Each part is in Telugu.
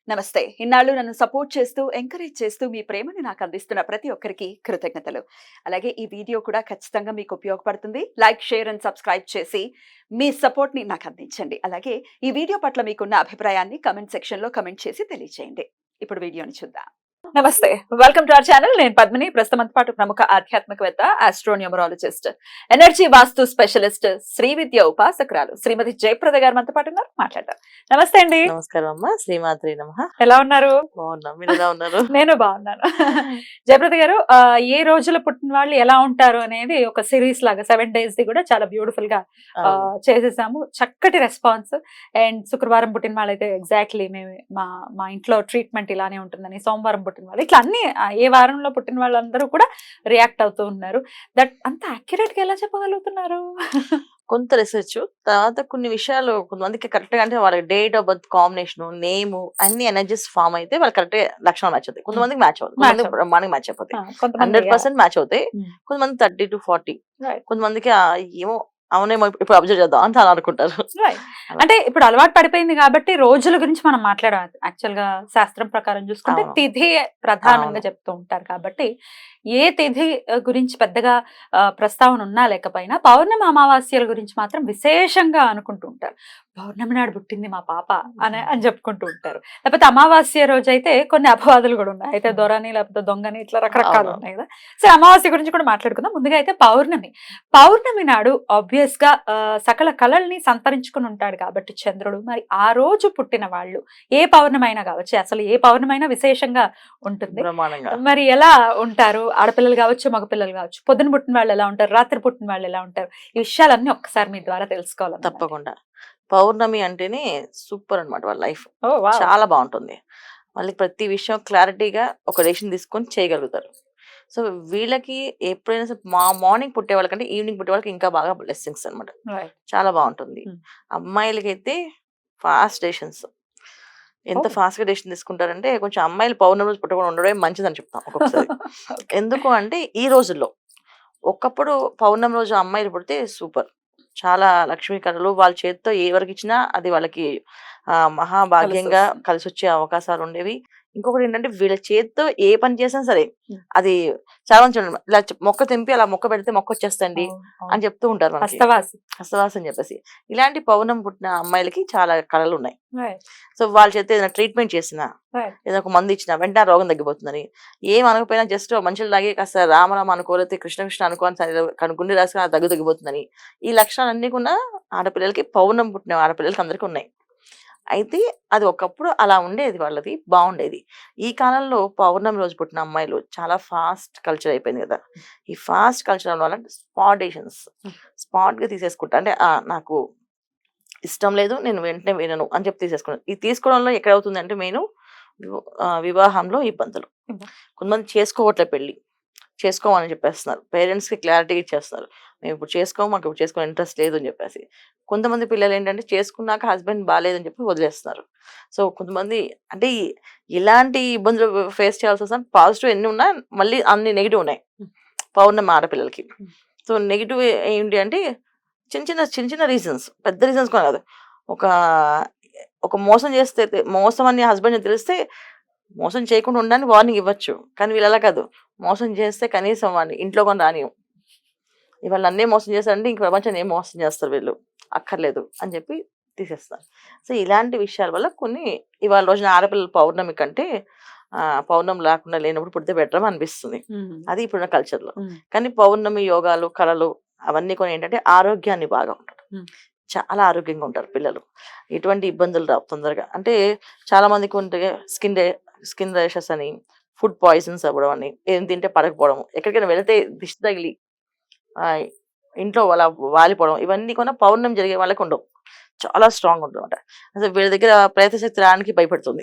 నమస్తే. ఇన్నాళ్ళు నన్ను సపోర్ట్ చేస్తూ, ఎంకరేజ్ చేస్తూ మీ ప్రేమని నాకు అందిస్తున్న ప్రతి ఒక్కరికి కృతజ్ఞతలు. అలాగే ఈ వీడియో కూడా ఖచ్చితంగా మీకు ఉపయోగపడుతుంది. లైక్, షేర్ అండ్ సబ్స్క్రైబ్ చేసి మీ సపోర్ట్‌ని నాకు అందించండి. అలాగే ఈ వీడియో పట్ల మీకున్న అభిప్రాయాన్ని కామెంట్ సెక్షన్‌లో కామెంట్ చేసి తెలియజేయండి. ఇప్పుడు వీడియోని చూద్దాం. నమస్తే. Welcome to our channel. నేను పద్మిని. ప్రస్తుతం పాటు ప్రముఖ ఆధ్యాత్మికవేత్త, ఆస్ట్రోన్యూమరాలజిస్ట్, ఎనర్జీ వాస్తు స్పెషలిస్ట్, శ్రీ విద్య ఉపాసకురాలు శ్రీమతి జయప్రద గారు మనతో పాటు ఉన్నారు. మాట్లాడదాం. నమస్తే అండి. నమస్కారం అమ్మా. శ్రీమాత్రి నమః. ఎలా ఉన్నారు? బాగున్నాం. మీరు ఎలా ఉన్నారు? నేను బాగున్నాను. జయప్రద గారు, ఏ రోజుల పుట్టిన వాళ్ళు ఎలా ఉంటారు అనేది ఒక సిరీస్ లాగా 7 days ది కూడా చాలా బ్యూటిఫుల్ గా చేసేసాము. చక్కటి రెస్పాన్స్. అండ్ శుక్రవారం పుట్టిన వాళ్ళైతే ఎగ్జాక్ట్లీ మేము మా ఇంట్లో ట్రీట్మెంట్ ఇలానే ఉంటుందని, సోమవారం పుట్టిన వాళ్ళు ఇట్లా అన్ని ఏ వారంలో పుట్టిన వాళ్ళందరూ కూడా రియాక్ట్ అవుతూ ఉన్నారు. దట్ అంత అక్యురేట్ గా ఎలా చెప్పగలుగుతున్నారు? కొంత రీసెర్చ్ తర్వాత కొన్ని విషయాలు కొంతమందికి కరెక్ట్ గా అంటే వాళ్ళ date of birth combination name అన్ని ఎనర్జీస్ ఫామ్ అయితే వాళ్ళకి కరెక్ట్ లక్షణం మ్యాచ్ అవుతాయి. కొంతమందికి మ్యాచ్ అవుతుంది, కొంతమంది బ్రహ్మాండంగా మ్యాచ్ అయిపోతాయి. 100% మ్యాచ్ అవుతాయి. కొంతమంది 30 to 40, కొంతమందికి ఏమో అవునేమో ఇప్పుడు అబ్జర్వ్ చేద్దాం అంత అలా అనుకుంటారు. అంటే ఇప్పుడు అలవాటు పడిపోయింది కాబట్టి రోజుల గురించి మనం మాట్లాడాలి. యాక్చువల్ గా శాస్త్రం ప్రకారం చూసుకుంటే తిథి ప్రధానంగా చెప్తూ ఉంటారు కాబట్టి ఏ తిథి గురించి పెద్దగా ప్రస్తావన ఉన్నా లేకపోయినా పౌర్ణమి అమావాస్యల గురించి మాత్రం విశేషంగా అనుకుంటూ ఉంటారు. పౌర్ణమి నాడు పుట్టింది మా పాప అని చెప్పుకుంటూ ఉంటారు. లేకపోతే అమావాస్య రోజు అయితే కొన్ని అపవాదులు కూడా ఉన్నాయి. అయితే దొరని లేకపోతే దొంగని ఇట్లా రకరకాలు ఉన్నాయి కదా. సో అమావాస్య గురించి కూడా మాట్లాడుకుందాం. ముందుగా అయితే పౌర్ణమి నాడు ఆబ్వియస్ గా సకల కళల్ని సంతరించుకుని ఉంటాడు కాబట్టి చంద్రుడు. మరి ఆ రోజు పుట్టిన వాళ్ళు ఏ పౌర్ణమైనా కావచ్చు, అసలు ఏ పౌర్ణమైనా విశేషంగా ఉంటుంది. మరి ఎలా ఉంటారు? ఆడపిల్లలు కావచ్చు, మగపిల్లలు కావచ్చు. పొద్దున పుట్టిన వాళ్ళు ఎలా ఉంటారు, రాత్రి పుట్టిన వాళ్ళు ఎలా ఉంటారు? ఈ విషయాలన్నీ ఒక్కసారి మీ ద్వారా తెలుసుకోవాలి. తప్పకుండా. పౌర్ణమి అంటేనే సూపర్ అన్నమాట. వాళ్ళ లైఫ్ చాలా బాగుంటుంది. వాళ్ళకి ప్రతి విషయం క్లారిటీగా ఒక డెసిషన్ తీసుకొని చేయగలుగుతారు. సో వీళ్ళకి ఎప్పుడైనా సరే మార్నింగ్ పుట్టే వాళ్ళకంటే ఈవినింగ్ పుట్టే వాళ్ళకి ఇంకా బాగా బ్లెస్సింగ్స్ అనమాట. చాలా బాగుంటుంది. అమ్మాయిలకి అయితే ఫాస్ట్ డెసిషన్స్. ఎంత ఫాస్ట్ గా డెసిషన్ తీసుకుంటారంటే కొంచెం అమ్మాయిలు పౌర్ణమి రోజు పుట్టకుండా ఉండడమే మంచిదని చెప్తాం ఒక్కొక్కసారి. ఎందుకు అంటే ఈ రోజుల్లో ఒకప్పుడు పౌర్ణమి రోజు అమ్మాయిలు పుడితే సూపర్, చాలా లక్ష్మీ కళలు వాళ్ళ చేతితో ఏ వరకు ఇచ్చినా అది వాళ్ళకి మహాభాగ్యంగా కలిసి వచ్చే అవకాశాలు ఉండేవి. ఇంకొకటి ఏంటంటే వీళ్ళ చేతితో ఏ పని చేసినా సరే అది చాలా మంది చూడండి, ఇలా మొక్క తెంపి అలా మొక్క పెడితే మొక్క వచ్చేస్తండి అని చెప్తూ ఉంటారు. హస్తవాసి అని చెప్పేసి ఇలాంటి పౌర్ణమి పుట్టిన అమ్మాయిలకి చాలా కళలు ఉన్నాయి. సో వాళ్ళ చేత ఏదైనా ట్రీట్మెంట్ చేసినా, ఏదైనా ఒక మందు ఇచ్చినా వెంటనే రోగం తగ్గిపోతుందని, ఏం అనకపోయినా జస్ట్ మనుషులు లాగే కాస్త రామరామ అనుకోలేతే కృష్ణ కృష్ణ అనుకోని గుండె రాసుకుని తగ్గిపోతుందని ఈ లక్షణాలన్నీ కూడా ఆడపిల్లలకి పౌర్ణమి పుట్టిన ఆడపిల్లలకి అందరికీ ఉన్నాయి. అయితే అది ఒకప్పుడు అలా ఉండేది, వాళ్ళది బాగుండేది. ఈ కాలంలో పౌర్ణమి రోజు పుట్టిన అమ్మాయిలు చాలా ఫాస్ట్ కల్చర్ అయిపోయింది కదా. ఈ ఫాస్ట్ కల్చర్ వల్ల స్పాట్ గా తీసేసుకుంటా, అంటే నాకు ఇష్టం లేదు, నేను వెంటనే వినను అని చెప్పి తీసేసుకున్నాను. ఈ తీసుకోవడంలో ఎక్కడ అవుతుంది అంటే మెయిన్ వివాహంలో ఇబ్బందులు. కొంతమంది చేసుకోవట్లే పెళ్లి, చేసుకోమని చెప్పేస్తున్నారు. పేరెంట్స్ కి క్లారిటీ ఇచ్చేస్తున్నారు, మేము ఇప్పుడు చేసుకోము, మాకు ఇప్పుడు చేసుకోవడం ఇంట్రెస్ట్ లేదు అని చెప్పేసి. కొంతమంది పిల్లలు ఏంటంటే చేసుకున్నాక హస్బెండ్ బాగాలేదని చెప్పి వదిలేస్తున్నారు. సో కొంతమంది అంటే ఇలాంటి ఇబ్బందులు ఫేస్ చేయాల్సి వస్తుంది. పాజిటివ్ ఎన్ని ఉన్నా మళ్ళీ అన్ని నెగిటివ్ ఉన్నాయి పౌర్ణమి ఆడపిల్లలకి. సో నెగిటివ్ ఏంటి అంటే చిన్న చిన్న రీజన్స్, పెద్ద రీజన్స్ కూడా కాదు. ఒక మోసం చేస్తే, మోసం అని హస్బెండ్ తెలిస్తే మోసం చేయకుండా ఉండడానికి వార్నింగ్ ఇవ్వచ్చు. కానీ వీళ్ళు అలా కాదు, మోసం చేస్తే కనీసం వాడిని ఇంట్లో కొని రానివ్వం. ఇవాళ నన్నే మోసం చేస్తారంటే ఇంక ప్రపంచాన్ని ఏం మోసం చేస్తారు వీళ్ళు, అక్కర్లేదు అని చెప్పి తీసేస్తారు. సో ఇలాంటి విషయాల వల్ల కొన్ని ఇవాళ రోజున ఆడపిల్లల పౌర్ణమి కంటే పౌర్ణమి లేకుండా లేనప్పుడు పుడితే బెటర్ అనిపిస్తుంది. అది ఇప్పుడున్న కల్చర్లో. కానీ పౌర్ణమి యోగాలు కళలు అవన్నీ కొన్ని ఏంటంటే ఆరోగ్యాన్ని బాగా ఉంటారు, చాలా ఆరోగ్యంగా ఉంటారు పిల్లలు. ఎటువంటి ఇబ్బందులు రావు తొందరగా. అంటే చాలా మందికి ఉంటే స్కిన్ ర్యాషెస్ అని, ఫుడ్ పాయిజన్స్ అవ్వడం అని, ఏం తింటే పడకపోవడం, ఎక్కడికైనా వెళితే దిష్టి తగిలి ఇంట్లో అలా వాలిపోవడం, ఇవన్నీ కూడా పౌర్ణమి జరిగే వాళ్ళకి ఉండవు. చాలా స్ట్రాంగ్ ఉంటుంది అనమాట. అసలు వీళ్ళ దగ్గర ప్రేతశక్తి రావడానికి భయపడుతుంది,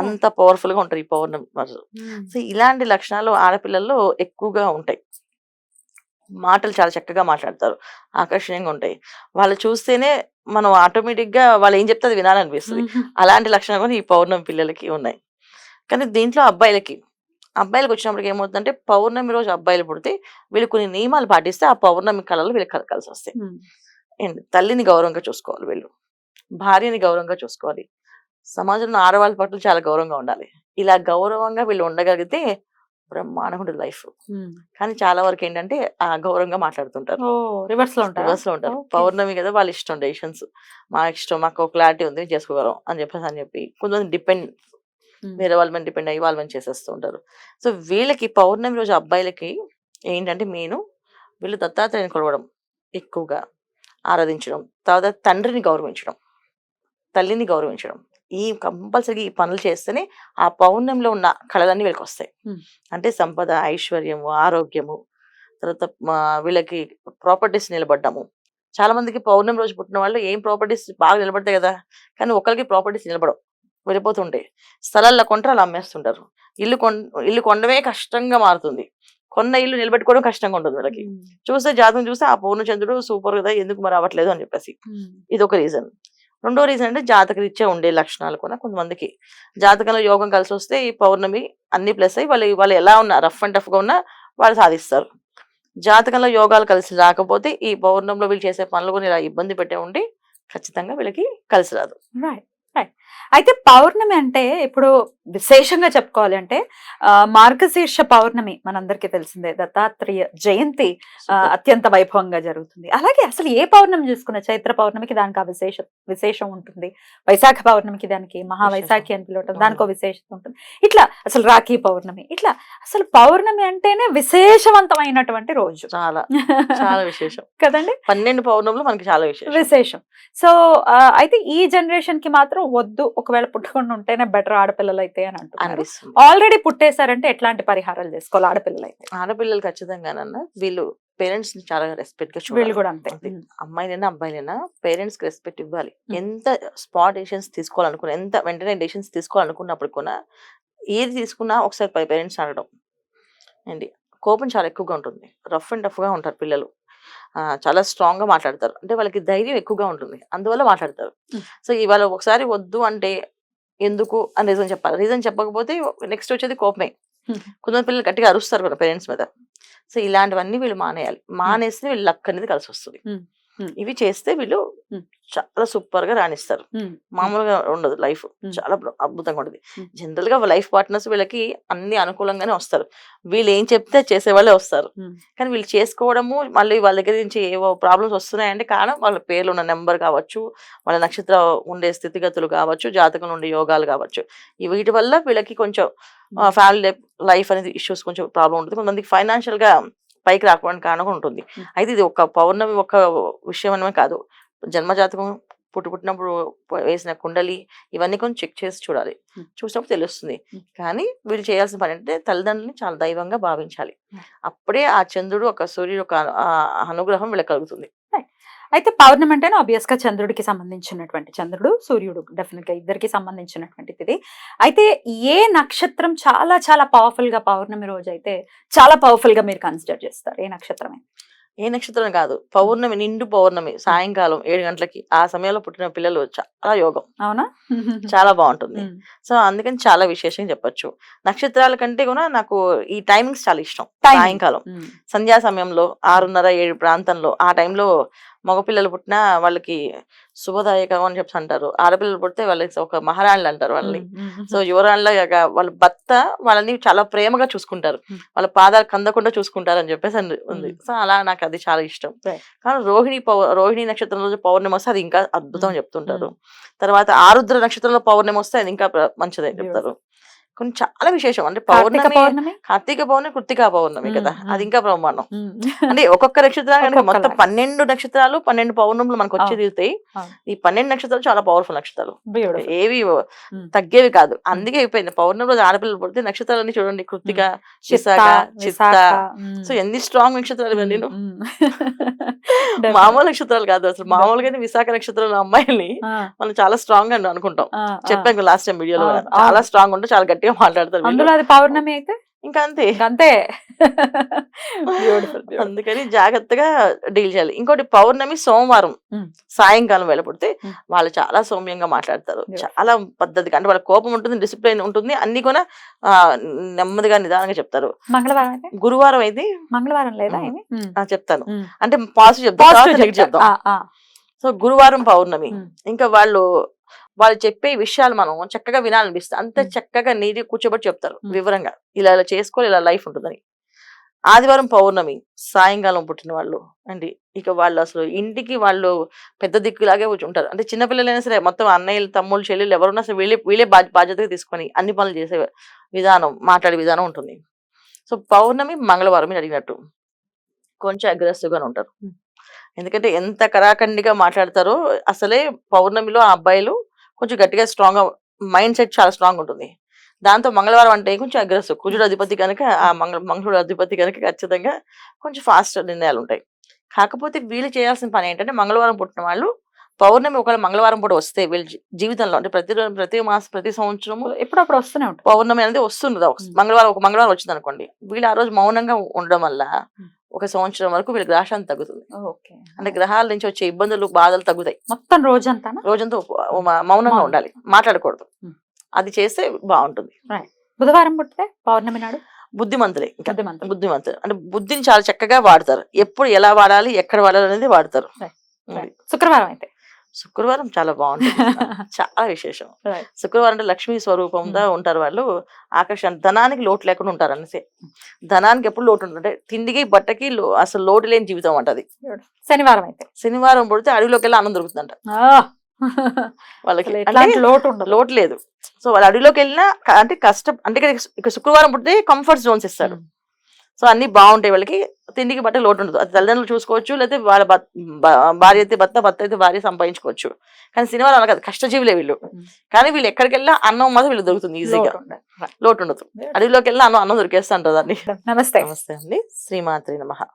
అంత పవర్ఫుల్ గా ఉంటారు ఈ పౌర్ణమి రోజు. సో ఇలాంటి లక్షణాలు ఆడపిల్లల్లో ఎక్కువగా ఉంటాయి. మాటలు చాలా చక్కగా మాట్లాడతారు, ఆకర్షణీయంగా ఉంటాయి. వాళ్ళు చూస్తేనే మనం ఆటోమేటిక్ గా వాళ్ళు ఏం చెప్తే అది వినాలనిపిస్తుంది. అలాంటి లక్షణాలు కూడా ఈ పౌర్ణమి పిల్లలకి ఉన్నాయి. కానీ దీంట్లో అబ్బాయిలకి వచ్చినప్పటికి ఏమవుతుందంటే పౌర్ణమి రోజు అబ్బాయిలు పుడితే వీళ్ళు కొన్ని నియమాలు పాటిస్తే ఆ పౌర్ణమి కళలు వీళ్ళకి కలిసి వస్తాయి. తల్లిని గౌరవంగా చూసుకోవాలి, వీళ్ళు భార్యని గౌరవంగా చూసుకోవాలి, సమాజంలో ఆడవాళ్ళ పట్ల చాలా గౌరవంగా ఉండాలి. ఇలా గౌరవంగా వీళ్ళు ఉండగలిగితే బ్రహ్మాండంగా ఉంటుంది లైఫ్. కానీ చాలా వరకు ఏంటంటే గౌరవంగా మాట్లాడుతుంటారు, రివర్స్ లో రివర్స్ లో ఉంటారు. పౌర్ణమి కదా వాళ్ళ ఇష్టం, డెసిషన్స్ మా ఇష్టం, మాకు క్లారిటీ ఉంది చేసుకోగలం అని చెప్పి కొంతమంది డిపెండ్, వేరే వాళ్ళ మీద డిపెండ్ అయ్యి వాళ్ళ మీద చేసేస్తూ ఉంటారు. సో వీళ్ళకి పౌర్ణమి రోజు అబ్బాయిలకి ఏంటంటే వీళ్ళు దత్తాత్రేయుని కొలవడం, ఎక్కువగా ఆరాధించడం, తర్వాత తండ్రిని గౌరవించడం, తల్లిని గౌరవించడం, ఈ కంపల్సరీ ఈ పనులు చేస్తేనే ఆ పౌర్ణమిలో ఉన్న కళలన్నీ వీళ్ళకి వస్తాయి. అంటే సంపద, ఐశ్వర్యము, ఆరోగ్యము, తర్వాత వీళ్ళకి ప్రాపర్టీస్ నిలబడ్డాము. చాలా మందికి పౌర్ణమి రోజు పుట్టిన వాళ్ళు ఏం ప్రాపర్టీస్ బాగా నిలబడతాయి కదా, కానీ ఒకరికి ప్రాపర్టీస్ నిలబడవు, వెళ్ళిపోతుంటాయి. స్థలాల్లో కొంటారు, అలా అమ్మేస్తుంటారు. ఇల్లు కొనడమే కష్టంగా మారుతుంది, కొన్న ఇల్లు నిలబెట్టుకోవడం కష్టంగా ఉంటుంది వీళ్ళకి. చూస్తే జాతకం చూస్తే ఆ పూర్ణచంద్రుడు సూపర్ కదా, ఎందుకు మరి అవ్వట్లేదు అని చెప్పేసి ఇది ఒక రీజన్. రెండో రీజన్ అంటే జాతక రీత్యా ఉండే లక్షణాలు కూడా కొంతమందికి జాతకంలో యోగం కలిసి వస్తే ఈ పౌర్ణమి అన్ని ప్లస్ అయ్యి వాళ్ళు ఎలా ఉన్నా, రఫ్ అండ్ టఫ్ గా ఉన్నా వాళ్ళు సాధిస్తారు. జాతకంలో యోగాలు కలిసి రాకపోతే ఈ పౌర్ణమిలో వీళ్ళు చేసే పనులు కూడా ఇలా ఇబ్బంది పెట్టే ఉండి ఖచ్చితంగా వీళ్ళకి కలిసి రాదు. అయితే పౌర్ణమి అంటే ఇప్పుడు విశేషంగా చెప్పుకోవాలి అంటే మార్గశీర్ష పౌర్ణమి మనందరికీ తెలిసిందే, దత్తాత్రేయ జయంతి అత్యంత వైభవంగా జరుగుతుంది. అలాగే అసలు ఏ పౌర్ణమి చూసుకున్న చైత్ర పౌర్ణమికి దానికి ఆ విశేషం ఉంటుంది, వైశాఖ పౌర్ణమికి దానికి మహావైశాఖి అని పిలవటం, దానికో విశేషత ఉంటుంది. ఇట్లా అసలు రాఖీ పౌర్ణమి, ఇట్లా అసలు పౌర్ణమి అంటేనే విశేషవంతమైనటువంటి రోజు, చాలా చాలా విశేషం కదండి. 12 పౌర్ణములు మనకి చాలా విశేషం. సో అయితే ఈ జనరేషన్ కి మాత్రం వద్దు, ఒకవేళ పుట్టకుండా ఉంటేనే బెటర్ ఆడపిల్లలు అయితే అని అంటున్నారు. ఆల్రెడీ పుట్టేశారంటే ఎట్లాంటి పరిహారాలు చేసుకోవాలి ఆడపిల్లలు అయితే? ఆడపిల్లలు ఖచ్చితంగానన్నా వీళ్ళు పేరెంట్స్ ని చాలా రెస్పెక్ట్ గా వీళ్ళు కూడా అంతే, అమ్మాయిలైనా అబ్బాయిలైనా పేరెంట్స్ కి రెస్పెక్ట్ ఇవ్వాలి. ఎంత స్పాట్ డెసిషన్స్ తీసుకోవాలనుకున్నా, ఎంత వెంటనే డెసిషన్స్ తీసుకోవాలనుకున్నప్పుడు కూడా ఏది తీసుకున్నా ఒకసారి పేరెంట్స్ అడగడం అండి. కోపం చాలా ఎక్కువగా ఉంటుంది, రఫ్ అండ్ టఫ్ గా ఉంటారు పిల్లలు, చాలా స్ట్రాంగ్ గా మాట్లాడతారు, అంటే వాళ్ళకి ధైర్యం ఎక్కువగా ఉంటుంది, అందువల్ల మాట్లాడతారు. సో ఇవాళ ఒకసారి వద్దు అంటే ఎందుకు అని రీజన్ చెప్పాలి. రీజన్ చెప్పకపోతే నెక్స్ట్ వచ్చేది కోపమే. కొంతమంది పిల్లలు గట్టిగా అరుస్తారు కదా పేరెంట్స్ మీద. సో ఇలాంటివన్నీ వీళ్ళు మానేయాలి. మానేస్తే వీళ్ళు లక్ అనేది కలిసి వస్తుంది. ఇవి చేస్తే వీళ్ళు చాలా సూపర్ గా రాణిస్తారు. మామూలుగా ఉండదు లైఫ్, చాలా అద్భుతంగా ఉంటుంది. జనరల్ గా లైఫ్ పార్ట్నర్స్ వీళ్ళకి అన్ని అనుకూలంగానే వస్తారు. వీళ్ళు ఏం చెప్తే చేసేవాళ్ళే వస్తారు. కానీ వీళ్ళు చేసుకోవడము, మళ్ళీ వాళ్ళ దగ్గర నుంచి ఏవో ప్రాబ్లమ్స్ వస్తున్నాయంటే కారణం వాళ్ళ పేర్లు ఉన్న నెంబర్ కావచ్చు, వాళ్ళ నక్షత్ర ఉండే స్థితిగతులు కావచ్చు, జాతకంలో ఉండే యోగాలు కావచ్చు. వీటి వల్ల వీళ్ళకి కొంచెం ఫ్యామిలీ లైఫ్ అనేది ఇష్యూస్ కొంచెం ప్రాబ్లం ఉంటుంది. కొంతమందికి ఫైనాన్షియల్ గా పైకి రాకపోవడానికి కారణం ఉంటుంది. అయితే ఇది ఒక పౌర్ణమి ఒక విషయం అనమే కాదు, జన్మజాతకం పుట్టినప్పుడు వేసిన కుండలి ఇవన్నీ కొంచెం చెక్ చేసి చూడాలి. చూసినప్పుడు తెలుస్తుంది. కానీ వీళ్ళు చేయాల్సిన పని అంటే తల్లిదండ్రులని చాలా దైవంగా భావించాలి. అప్పుడే ఆ చంద్రుడు ఒక సూర్యుడు ఒక అనుగ్రహం వీళ్ళకి కలుగుతుంది. అయితే పౌర్ణమి అంటే ఆబ్వియస్ గా చంద్రుడికి సంబంధించినటువంటి, చంద్రుడు సూర్యుడు డెఫినెట్ గా ఇద్దరికి సంబంధించినటువంటిది. అయితే ఏ నక్షత్రం చాలా చాలా పవర్ఫుల్ గా పౌర్ణమి రోజు అయితే చాలా పవర్ఫుల్ గా మీరు కన్సిడర్ చేస్తారు? ఏ నక్షత్రమే? ఏ నక్షత్రం కాదు, పౌర్ణమి, నిండు పౌర్ణమి సాయంకాలం 7 గంటలకి ఆ సమయంలో పుట్టిన పిల్లలు చాలా యోగం, అవునా, చాలా బాగుంటుంది. సో అందుకని చాలా విశేషంగా చెప్పొచ్చు. నక్షత్రాల కంటే కూడా నాకు ఈ టైమింగ్స్ చాలా ఇష్టం. సాయంకాలం సంధ్యా సమయంలో 6:30-7 ప్రాంతంలో, ఆ టైంలో మగపిల్లలు పుట్టినా వాళ్ళకి శుభదాయకం అని చెప్పి అంటారు. ఆడపిల్లలు పుడితే వాళ్ళకి ఒక మహారాణులు అంటారు వాళ్ళని. సో యువరాణులాగా వాళ్ళ భర్త వాళ్ళని చాలా ప్రేమగా చూసుకుంటారు, వాళ్ళ పాదాలు కందకుండా చూసుకుంటారు అని చెప్పేసి ఉంది. సో అలా నాకు అది చాలా ఇష్టం. కానీ రోహిణి నక్షత్రం రోజు పౌర్ణమి వస్తే అది ఇంకా అద్భుతం చెప్తుంటారు. తర్వాత ఆరుద్ర నక్షత్రంలో పౌర్ణమి వస్తే అది ఇంకా మంచిదని చెప్తారు. కొన్ని చాలా విశేషం. అంటే పౌర్ణమి, కార్తీక పౌర్ణమి, కృత్తికా పౌర్ణమి కదా, అది ఇంకా బ్రహ్మాండం. అంటే ఒక్కొక్క నక్షత్రాలు మొత్తం 12 నక్షత్రాలు 12 పౌర్ణములు మనకు వచ్చి తీరుతాయి. ఈ 12 నక్షత్రాలు చాలా పవర్ఫుల్ నక్షత్రాలు, ఏవి తగ్గేవి కాదు. అందుకే అయిపోయింది పౌర్ణమి రోజు ఆడపిల్లలు పుడితే నక్షత్రాలన్నీ చూడండి, కృత్తిక, విశాఖ, చిత్త. సో ఎన్ని స్ట్రాంగ్ నక్షత్రాలు నేను మామూలు నక్షత్రాలు కాదు అసలు. మామూలుగానే విశాఖ నక్షత్రాల అమ్మాయిని మనం చాలా స్ట్రాంగ్ అని అనుకుంటాం. చెప్పాను లాస్ట్ టైం వీడియోలో, చాలా స్ట్రాంగ్ ఉంటే చాలా గట్టిగా మాట్లాడతారు. అందులో అది పౌర్ణమి అయితే ఇంకా అంతే అంతే. అందుకని జాగ్రత్తగా డీల్ చేయాలి. ఇంకోటి పౌర్ణమి సోమవారం సాయంకాలం వేళ పుడితే వాళ్ళు చాలా సౌమ్యంగా మాట్లాడతారు, చాలా పద్ధతిగా. అంటే వాళ్ళ కోపం ఉంటుంది, డిసిప్లిన్ ఉంటుంది, అన్ని కూడా నెమ్మదిగా నిదానంగా చెప్తారు. మంగళవారం, గురువారం అయితే మంగళవారం లేదా చెప్తాను, అంటే పాజిటివ్ చెప్తాను. సో గురువారం పౌర్ణమి, ఇంకా వాళ్ళు వాళ్ళు చెప్పే విషయాలు మనం చక్కగా వినాలనిపిస్తుంది. అంత చక్కగా నీటి కూర్చోబెట్టి చెప్తారు వివరంగా, ఇలా ఇలా చేసుకోవాలి, ఇలా లైఫ్ ఉంటుందని. ఆదివారం పౌర్ణమి సాయంకాలం పుట్టిన వాళ్ళు అండి, ఇక వాళ్ళు అసలు ఇంటికి వాళ్ళు పెద్ద దిక్కులాగే ఉంటారు. అంటే చిన్నపిల్లలైనా సరే మొత్తం అన్నయ్యలు, తమ్ముళ్ళు, చెల్లెళ్ళు ఎవరున్నా సరే వీళ్ళే బాధ్యతగా తీసుకొని అన్ని పనులు చేసే విధానం, మాట్లాడే విధానం ఉంటుంది. సో పౌర్ణమి మంగళవారం మీరు అడిగినట్టు కొంచెం అగ్రెసివ్గానే ఉంటారు. ఎందుకంటే ఎంత కరాఖండిగా మాట్లాడతారో అసలే పౌర్ణమిలో ఆ అబ్బాయిలు కొంచెం గట్టిగా స్ట్రాంగ్గా, మైండ్ సెట్ చాలా స్ట్రాంగ్ ఉంటుంది. దాంతో మంగళవారం అంటే కొంచెం అగ్రెసివ్, కుజుడు అధిపతి కనుక, ఆ మంగళుడు అధిపతి కనుక ఖచ్చితంగా కొంచెం ఫాస్ట్ నిర్ణయాలు ఉంటాయి. కాకపోతే వీళ్ళు చేయాల్సిన పని ఏంటంటే, మంగళవారం పుట్టిన వాళ్ళు పౌర్ణమి ఒకవేళ మంగళవారం పూట వస్తే వీళ్ళ జీవితంలో, అంటే ప్రతి సంవత్సరము ఎప్పుడప్పుడు వస్తూనే ఉంటుంది పౌర్ణమి అనేది వస్తుంది. ఒక మంగళవారం వచ్చింది అనుకోండి, వీళ్ళు ఆ రోజు మౌనంగా ఉండడం వల్ల ఒక సంవత్సరం వరకు వీళ్ళ గ్రహాన్ని తగ్గుతుంది. అంటే గ్రహాల నుంచి వచ్చే ఇబ్బందులు, బాధలు తగ్గుతాయి. మొత్తం రోజంతా మౌనంగా ఉండాలి, మాట్లాడకూడదు. అది చేస్తే బాగుంటుంది. బుధవారం పుట్టితే పౌర్ణమి నాడు బుద్ధిమంతులే, బుద్ధిమంతులు అంటే బుద్ధిని చాలా చక్కగా వాడతారు. ఎప్పుడు ఎలా వాడాలి, ఎక్కడ వాడాలి అనేది వాడతారు. శుక్రవారం అయితే శుక్రవారం చాలా బాగుంటుంది, చాలా విశేషం. శుక్రవారం అంటే లక్ష్మీ స్వరూపంగా ఉంటారు వాళ్ళు. ఆకర్షణ, ధనానికి లోటు లేకుండా ఉంటారు అనేసి. ధనానికి ఎప్పుడు లోటు ఉంటుంది అంటే తిండికి బట్టకి అసలు లోటు లేని జీవితం అంటది. శనివారం అయితే, శనివారం పుడితే అడవిలోకి వెళ్ళి అన్నం దొరుకుతుందంట వాళ్ళకి, లోటు లేదు. సో వాళ్ళు అడవిలోకి వెళ్ళినా అంటే కష్టం, అంటే ఇక శుక్రవారం పుడితే కంఫర్ట్ జోన్స్ ఇస్తాడు. సో అన్ని బాగుంటాయి వాళ్ళకి, తిండికి బట్ట లోటు ఉండదు. అది తల్లిదండ్రులు చూసుకోవచ్చు, లేకపోతే వాళ్ళ భార్య అయితే భర్త, భర్త అయితే భార్య సంపాదించుకోవచ్చు. కానీ శనివారం అలా కాదు, కష్టజీవులే వీళ్ళు. కానీ వీళ్ళు ఎక్కడికి వెళ్ళినా అన్నం మాత్రం వీళ్ళు దొరుకుతుంది ఈజీగా, లోటు ఉండదు. అడవిలోకి వెళ్ళినా అన్నం దొరికేస్తా అంటారు దాన్ని. నమస్తే. నమస్తే అండి, శ్రీమాత్రి నమః.